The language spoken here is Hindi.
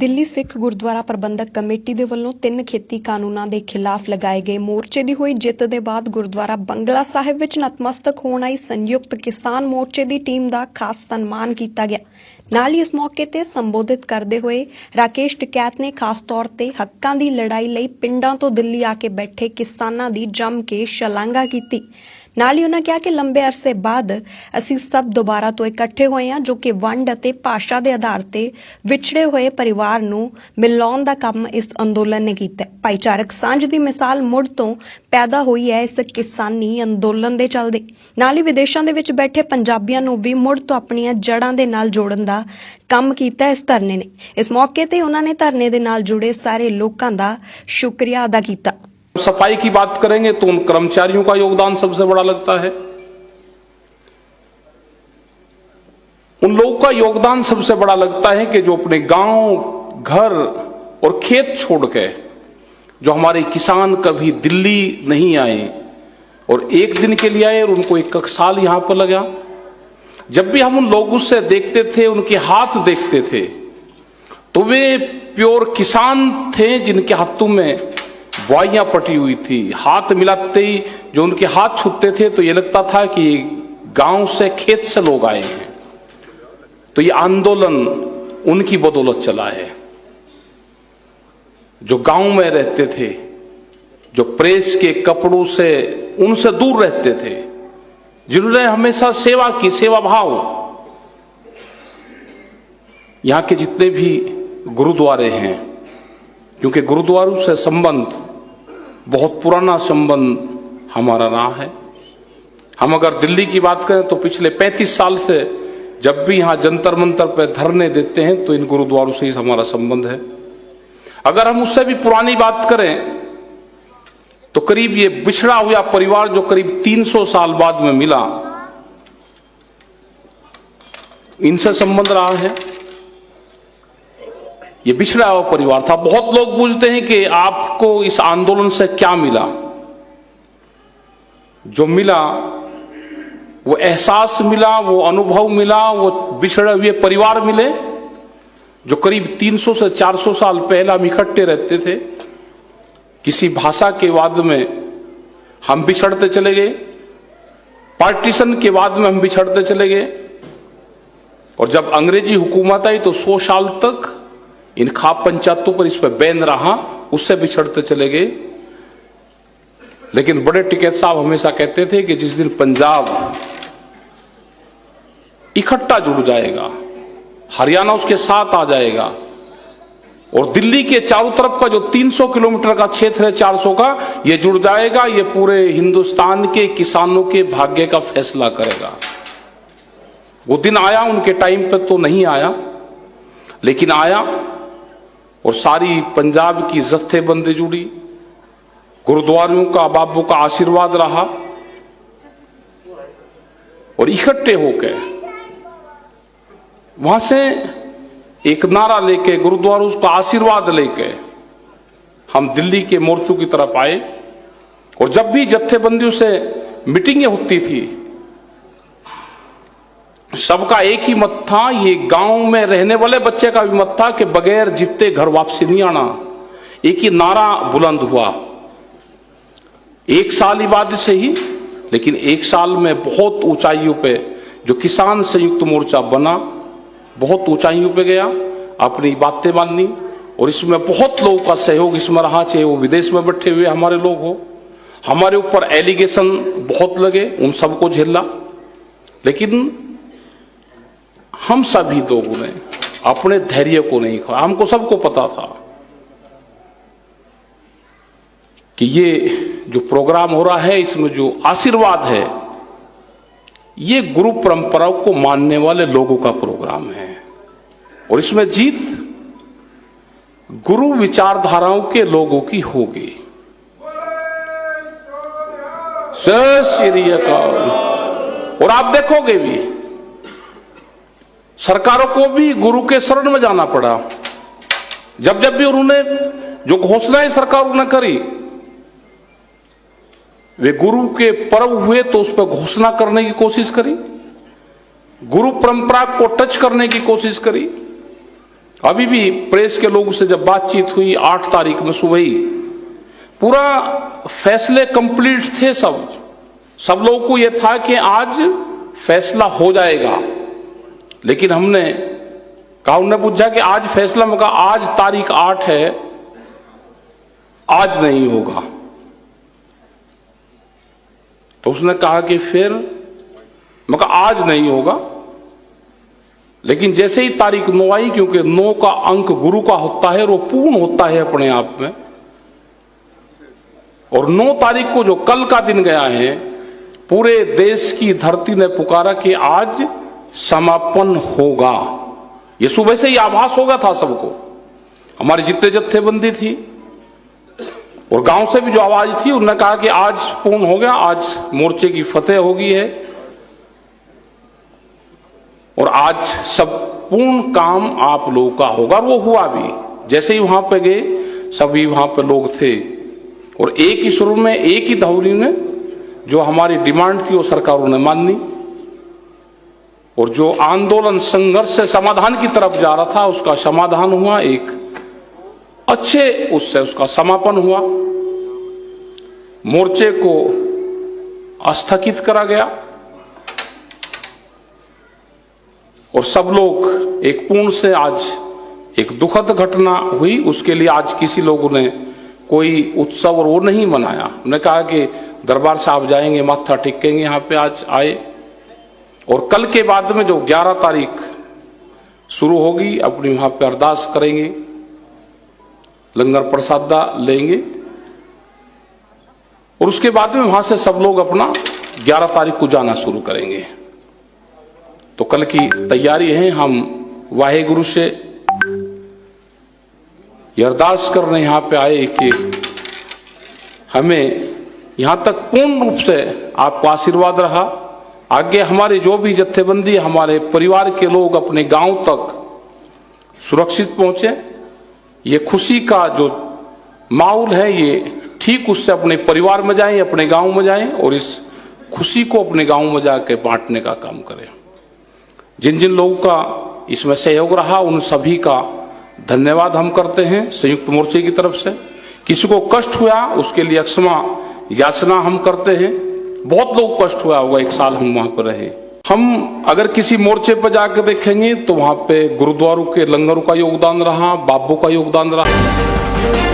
ਦਿੱਲੀ ਸਿੱਖ ਗੁਰਦੁਆਰਾ ਪ੍ਰਬੰਧਕ ਕਮੇਟੀ ਦੇ ਵੱਲੋਂ 3 ਖੇਤੀ ਕਾਨੂੰਨਾਂ ਦੇ ਖਿਲਾਫ ਲਗਾਏ ਗਏ ਮੋਰਚੇ ਦੀ ਹੋਈ ਜਿੱਤ ਦੇ ਬਾਅਦ ਗੁਰਦੁਆਰਾ ਬੰਗਲਾ ਸਾਹਿਬ ਵਿੱਚ ਨਤਮਸਤਕ ਹੋਣ ਆਈ ਸੰਯੁਕਤ ਕਿਸਾਨ ਮੋਰਚੇ ਦੀ ਟੀਮ ਦਾ ਖਾਸ ਸਨਮਾਨ ਕੀਤਾ ਗਿਆ। ਨਾਲ ਹੀ ਇਸ ਮੌਕੇ ਤੇ ਸੰਬੋਧਿਤ ਕਰਦੇ ਹੋਏ ਰਾਕੇਸ਼ ਟਿਕੈਤ ਨੇ ਖਾਸ ਤੌਰ ਤੇ ਹੱਕਾਂ ਦੀ ਲੜਾਈ ਲਈ ਪਿੰਡਾਂ ਤੋਂ ਦਿੱਲੀ ਆ ਕੇ ਬੈਠੇ ਕਿਸਾਨਾਂ ਦੀ ਜੰਮ ਕੇ ਸ਼ਲਾਘਾ ਕੀਤੀ। ਨਾਲ ਹੀ ਉਹਨਾਂ ਕਿਹਾ ਕਿ ਲੰਬੇ ਅਰਸੇ ਬਾਅਦ ਅਸੀਂ ਸਭ ਦੁਬਾਰਾ ਤੋਂ ਇਕੱਠੇ ਹੋਏ ਹਾਂ ਜੋ ਕਿ ਵੰਡ ਅਤੇ ਭਾਸ਼ਾ ਦੇ ਆਧਾਰ ਤੇ ਵਿਛੜੇ ਹੋਏ ਪਰਿਵਾਰ ਨੂੰ ਮਿਲਾਉਣ ਦਾ ਕੰਮ ਇਸ ਅੰਦੋਲਨ ਨੇ ਕੀਤਾ। ਭਾਈਚਾਰਕ ਸਾਂਝ ਦੀ ਮਿਸਾਲ ਮੁੜ ਤੋਂ ਪੈਦਾ ਹੋਈ ਹੈ ਇਸ ਕਿਸਾਨੀ ਅੰਦੋਲਨ ਦੇ ਚੱਲਦੇ। ਨਾਲ ਹੀ ਵਿਦੇਸ਼ਾਂ ਦੇ ਵਿੱਚ ਬੈਠੇ ਪੰਜਾਬੀਆਂ ਨੂੰ ਵੀ ਮੁੜ ਤੋਂ ਆਪਣੀਆਂ ਜੜ੍ਹਾਂ ਦੇ ਨਾਲ ਜੋੜਨ ਦਾ ਕੰਮ ਕੀਤਾ ਇਸ ਧਰਨੇ ਨੇ। ਇਸ ਮੌਕੇ ਤੇ ਉਹਨਾਂ ਨੇ ਧਰਨੇ ਦੇ ਨਾਲ ਜੁੜੇ ਸਾਰੇ ਲੋਕਾਂ ਦਾ शुक्रिया अदा किया। सफाई की बात करेंगे तो उन कर्मचारियों का योगदान सबसे बड़ा लगता है। उन लोगों का योगदान सबसे बड़ा लगता है कि जो अपने गांव, घर और खेत छोड़ के, जो हमारे किसान कभी दिल्ली नहीं आए और एक दिन के लिए आए और उनको एक साल यहां पर लगा। जब भी हम उन लोगों से देखते थे, उनके हाथ देखते थे, तो वे प्योर किसान थे जिनके हाथों में बुआइयां पटी हुई थी। हाथ मिलाते ही जो उनके हाथ छूते थे तो ये लगता था कि गांव से, खेत से लोग आए हैं। तो ये आंदोलन उनकी बदौलत चला है, जो गांव में रहते थे, जो प्रेस के कपड़ों से उनसे दूर रहते थे, जिन्होंने हमेशा सेवा की, सेवा भाव। यहां के जितने भी गुरुद्वारे हैं, क्योंकि गुरुद्वारों से संबंध बहुत पुराना संबंध हमारा रहा है। हम अगर दिल्ली की बात करें तो पिछले 35 साल से जब भी यहाँ जंतर मंतर पर धरने देते हैं तो इन गुरुद्वारों से ही हमारा संबंध है। अगर हम उससे भी पुरानी बात करें तो करीब ये बिछड़ा हुआ परिवार जो करीब 300 साल बाद में मिला, इनसे संबंध रहा है। ये बिछड़ा हुआ परिवार था। बहुत लोग पूछते हैं कि आपको इस आंदोलन से क्या मिला। जो मिला वो एहसास मिला, वो अनुभव मिला, वो बिछड़े हुए परिवार मिले जो करीब 300 से 400 साल पहले हम इकट्ठे रहते थे। किसी भाषा के बाद में हम बिछड़ते चले गए, पार्टीशन के बाद में हम बिछड़ते चले गए, और जब अंग्रेजी हुकूमत आई तो 100 साल तक इन खाप पंचायतों पर इस पर बैन रहा, उससे बिछड़ते चले गए। लेकिन बड़े टिकैत साहब हमेशा कहते थे कि जिस दिन पंजाब इकट्ठा जुड़ जाएगा, हरियाणा उसके साथ आ जाएगा और दिल्ली के चारों तरफ का जो 300 किलोमीटर का क्षेत्र है, 400 का, ये जुड़ जाएगा, ये पूरे हिंदुस्तान के किसानों के भाग्य का फैसला करेगा। वो दिन आया, उनके टाइम पे तो नहीं आया, लेकिन आया और सारी पंजाब की जत्थेबंदी जुड़ी, गुरुद्वारों का, बाबू का आशीर्वाद रहा, और इकट्ठे होकर वहां से एक नारा लेके, गुरुद्वारों का आशीर्वाद लेके हम दिल्ली के मोर्चों की तरफ आए। और जब भी जत्थेबंदियों से मीटिंगें होती थी, सबका एक ही मत था, ये गांव में रहने वाले बच्चे का भी मत था कि बगैर जीते घर वापसी नहीं आना। एक ही नारा बुलंद हुआ। 1 साल ही बाद से ही, लेकिन 1 साल में बहुत ऊंचाइयों पे जो किसान संयुक्त मोर्चा बना, बहुत ऊंचाइयों पे गया, अपनी बातें माननी, और इसमें बहुत लोगों का सहयोग इसमें रहा, चाहे वो विदेश में बैठे हुए हमारे लोग हो। हमारे ऊपर एलिगेशन बहुत लगे, उन सबको झेला, लेकिन हम सभी लोगों ने अपने धैर्य को नहीं खोया। हमको सबको पता था कि ये जो प्रोग्राम हो रहा है, इसमें जो आशीर्वाद है, ये गुरु परंपराओं को मानने वाले लोगों का प्रोग्राम है, और इसमें जीत गुरु विचारधाराओं के लोगों की होगी। जय श्री अकाल। और आप देखोगे भी सरकारों को भी गुरु के शरण में जाना पड़ा। जब जब भी उन्होंने जो घोषणाएं सरकार ने करी, वे गुरु के पर्व हुए तो उस पर घोषणा करने की कोशिश करी, गुरु परंपरा को टच करने की कोशिश करी। अभी भी प्रेस के लोगों से जब बातचीत हुई 8 तारीख में सुबह ही, पूरा फैसले कंप्लीट थे। सब लोगों को यह था कि आज फैसला हो जाएगा, लेकिन हमने कहा, उन्होंने पूछा कि आज फैसला, मैं कहा आज तारीख 8 है, आज नहीं होगा। तो उसने कहा कि फिर, मैं कहा आज नहीं होगा। लेकिन जैसे ही तारीख 9 आई, क्योंकि 9 का अंक गुरु का होता है और वो पूर्ण होता है अपने आप में, और 9 तारीख को जो कल का दिन गया है, पूरे देश की धरती ने पुकारा कि आज समापन होगा। ये सुबह से ही आभास हो गया था सबको। हमारी जितने जत्थेबंदी थी और गांव से भी जो आवाज थी, उन्होंने कहा कि आज पूर्ण हो गया, आज मोर्चे की फतेह हो गई है और आज सब पूर्ण काम आप लोगों का होगा। और वो हुआ भी। जैसे ही वहां पे गए, सभी वहां पे लोग थे और एक ही सुर में, एक ही धौरी में जो हमारी डिमांड थी वो सरकारों ने मानी, और जो आंदोलन संघर्ष से समाधान की तरफ जा रहा था उसका समाधान हुआ, एक अच्छे उससे उसका समापन हुआ। मोर्चे को स्थगित करा गया और सब लोग एक पूर्ण से, आज एक दुखद घटना हुई, उसके लिए आज किसी लोगों ने कोई उत्सव और वो नहीं मनाया। उन्होंने कहा कि दरबार साहब जाएंगे, माथा टेकेंगे, यहाँ पे आज आए, और कल के बाद में जो 11 तारीख शुरू होगी, अपनी वहां पे अरदास करेंगे, लंगर प्रसादा लेंगे, और उसके बाद में वहां से सब लोग अपना 11 तारीख को जाना शुरू करेंगे। तो कल की तैयारी है। हम वाहेगुरु से ये अरदास करने यहाँ पे आए कि हमें यहाँ तक पूर्ण रूप से आपका आशीर्वाद रहा। आगे हमारे जो भी जत्थेबंदी, हमारे परिवार के लोग अपने गांव तक सुरक्षित पहुंचे। ये खुशी का जो माहौल है, ये ठीक उससे अपने परिवार में जाएं, अपने गांव में जाएं और इस खुशी को अपने गांव में जाके बांटने का काम करें। जिन जिन लोगों का इसमें सहयोग रहा, उन सभी का धन्यवाद हम करते हैं संयुक्त मोर्चे की तरफ से। किसी को कष्ट हुआ उसके लिए क्षमा याचना हम करते हैं। बहुत लोग कष्ट हुआ होगा, 1 साल हम वहां पर रहे। हम अगर किसी मोर्चे पर जाकर देखेंगे तो वहां पे गुरुद्वारों के लंगरों का योगदान रहा, बाबू का योगदान रहा।